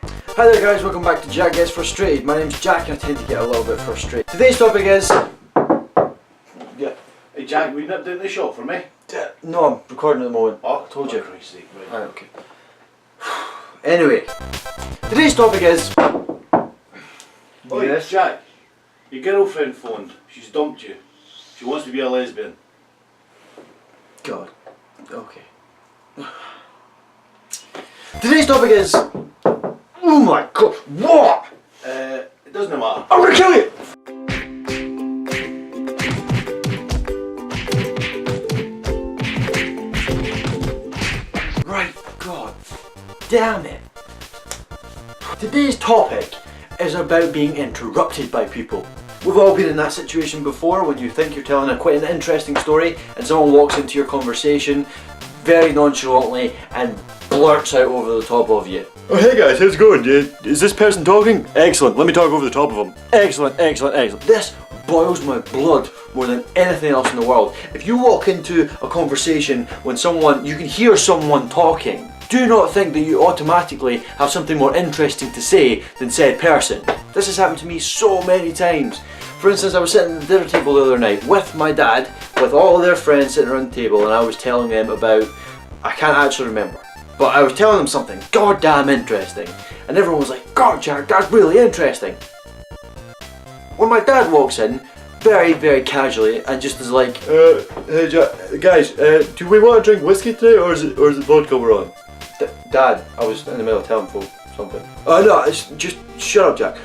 Hi there guys, welcome back to Jack Gets Frustrated. My name's Jack and I tend to get a little bit frustrated. Today's topic is... Yeah. Hey Jack, will you nip down to the shop for me? No, I'm recording at the moment. Oh, told you. Christ's sake, right. Right, okay. Anyway, today's topic is... Oh yes, Jack. Your girlfriend phoned. She's dumped you. She wants to be a lesbian. God. Okay. Today's topic is... Oh my god, what? It doesn't matter. I'm gonna kill you! Right, god damn it. Today's topic is about being interrupted by people. We've all been in that situation before when you think you're telling quite an interesting story and someone walks into your conversation very nonchalantly and blurts out over the top of you. Oh hey guys, how's it going? Is this person talking? Excellent, let me talk over the top of them. Excellent, excellent, excellent. This boils my blood more than anything else in the world. If you walk into a conversation when you can hear someone talking, do not think that you automatically have something more interesting to say than said person. This has happened to me so many times. For instance, I was sitting at the dinner table the other night with my dad, with all of their friends sitting around the table, and I was telling them about, I can't actually remember, but I was telling them something goddamn interesting, and everyone was like, God Jack, that's really interesting. When my dad walks in, very, very casually, and just is like, hey Jack, guys, do we want to drink whiskey today, or is it vodka we're on? Dad, I was in the middle of telling folks something. Oh no, it's just, shut up Jack.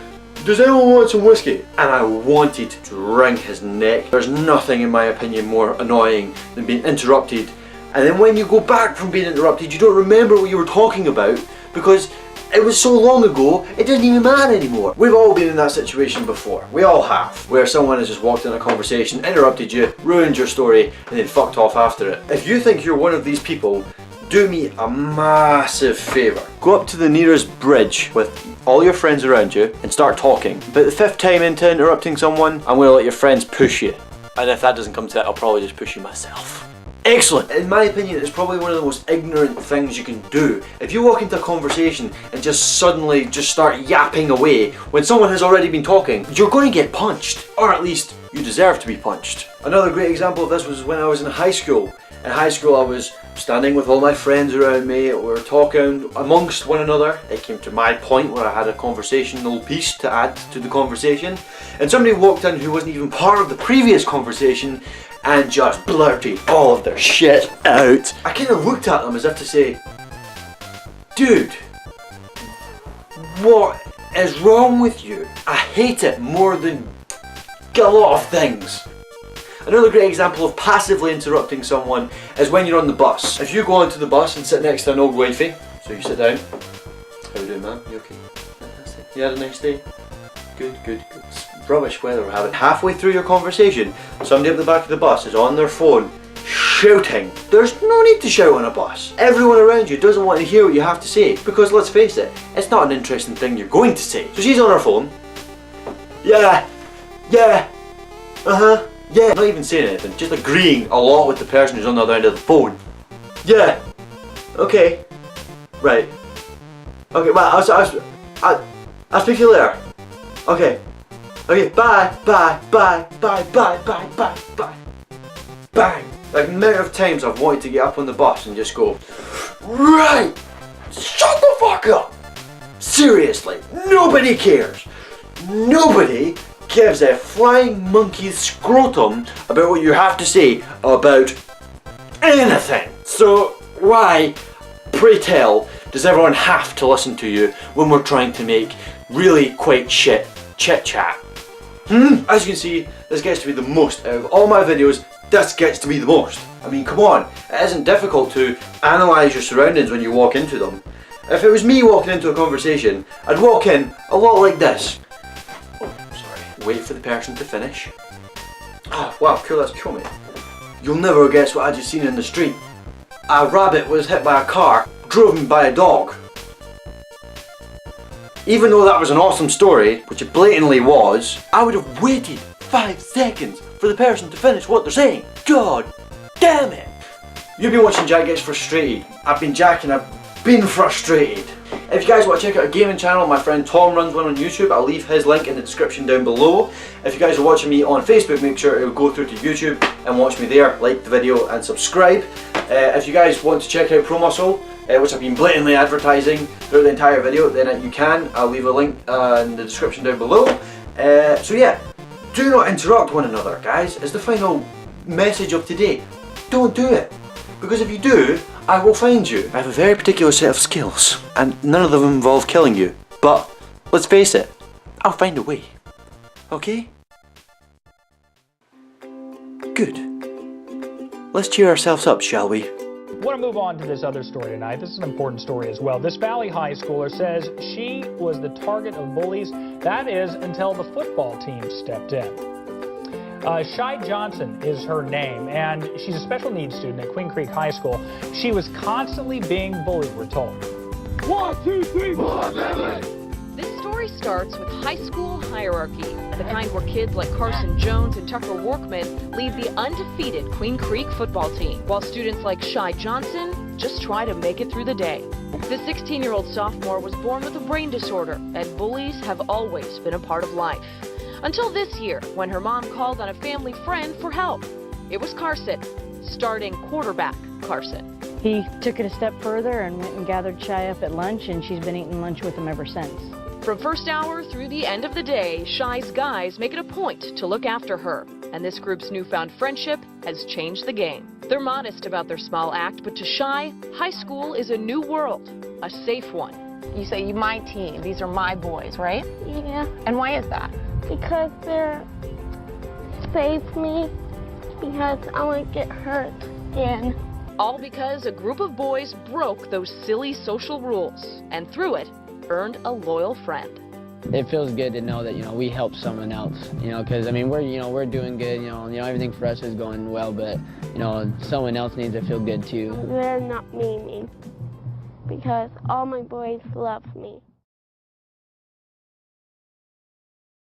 Does anyone want some whiskey? And I wanted to wring his neck. There's nothing, in my opinion, more annoying than being interrupted. And then when you go back from being interrupted, you don't remember what you were talking about because it was so long ago, it doesn't even matter anymore. We've all been in that situation before. We all have. Where someone has just walked in a conversation, interrupted you, ruined your story, and then fucked off after it. If you think you're one of these people, do me a massive favour. Go up to the nearest bridge with all your friends around you and start talking. But the 5th time into interrupting someone, I'm going to let your friends push you. And if that doesn't come to that, I'll probably just push you myself. Excellent! In my opinion, it's probably one of the most ignorant things you can do. If you walk into a conversation and just suddenly start yapping away when someone has already been talking, you're going to get punched. Or at least, you deserve to be punched. Another great example of this was when I was in high school. In high school I was standing with all my friends around me, we were talking amongst one another. It came to my point where I had a conversational piece to add to the conversation, and somebody walked in who wasn't even part of the previous conversation and just blurted all of their shit out. I kind of looked at them as if to say, dude, what is wrong with you? I hate it more than a lot of things. Another great example of passively interrupting someone is when you're on the bus. If you go onto the bus and sit next to an old wifey, so you sit down. How you doing, man? You okay? Fantastic. You had a nice day? Good, good, good. It's rubbish weather we're having. Halfway through your conversation, somebody up the back of the bus is on their phone, shouting. There's no need to shout on a bus. Everyone around you doesn't want to hear what you have to say, because let's face it, it's not an interesting thing you're going to say. So she's on her phone. Yeah, uh-huh. Yeah, not even saying anything, just agreeing a lot with the person who's on the other end of the phone. Yeah. Okay. Right. Okay, well, I'll speak to you later. Okay. Okay, bye. Bang. Like, the amount of times I've wanted to get up on the bus and just go, right, shut the fuck up. Seriously, nobody cares. Nobody gives a flying monkey's scrotum about what you have to say about anything. So why, pray tell, does everyone have to listen to you when we're trying to make really quite shit chit chat? As you can see, this gets to be the most out of all my videos. This gets to be the most. I mean, come on, it isn't difficult to analyse your surroundings when you walk into them. If it was me walking into a conversation, I'd walk in a lot like this. Wait for the person to finish. Oh wow, cool, that's cool, mate. You'll never guess what I just seen in the street. A rabbit was hit by a car, driven by a dog. Even though that was an awesome story, which it blatantly was, I would have waited 5 seconds for the person to finish what they're saying. God damn it! You've been watching Jack Gets Frustrated. I've been Jack and I've been frustrated. If you guys want to check out a gaming channel, my friend Tom runs one on YouTube. I'll leave his link in the description down below. If you guys are watching me on Facebook, make sure to go through to YouTube and watch me there. Like the video and subscribe. If you guys want to check out Pro Muscle, which I've been blatantly advertising throughout the entire video, then you can. I'll leave a link in the description down below. So yeah, do not interrupt one another, guys. It's the final message of today. Don't do it. Because if you do, I will find you. I have a very particular set of skills, and none of them involve killing you. But, let's face it, I'll find a way. Okay? Good. Let's cheer ourselves up, shall we? I want to move on to this other story tonight. This is an important story as well. This Valley High schooler says she was the target of bullies. That is until the football team stepped in. Shy Johnson is her name, and she's a special needs student at Queen Creek High School. She was constantly being bullied, we're told. 1, 2, 3, 4, 7. This story starts with high school hierarchy, the kind where kids like Carson Jones and Tucker Workman lead the undefeated Queen Creek football team, while students like Shy Johnson just try to make it through the day. The 16-year-old sophomore was born with a brain disorder, and bullies have always been a part of life. Until this year, when her mom called on a family friend for help. It was Carson, starting quarterback Carson. He took it a step further and went and gathered Shy up at lunch, and she's been eating lunch with him ever since. From first hour through the end of the day, Shy's guys make it a point to look after her. And this group's newfound friendship has changed the game. They're modest about their small act, but to Shy, high school is a new world, a safe one. You say, my team, these are my boys, right? Yeah, And why is that? because they're save me because I won't get hurt again. All because a group of boys broke those silly social rules and through it earned a loyal friend. It feels good to know that, we help someone else, because, we're doing good, everything for us is going well, but, someone else needs to feel good too. They're not meaning because all my boys love me.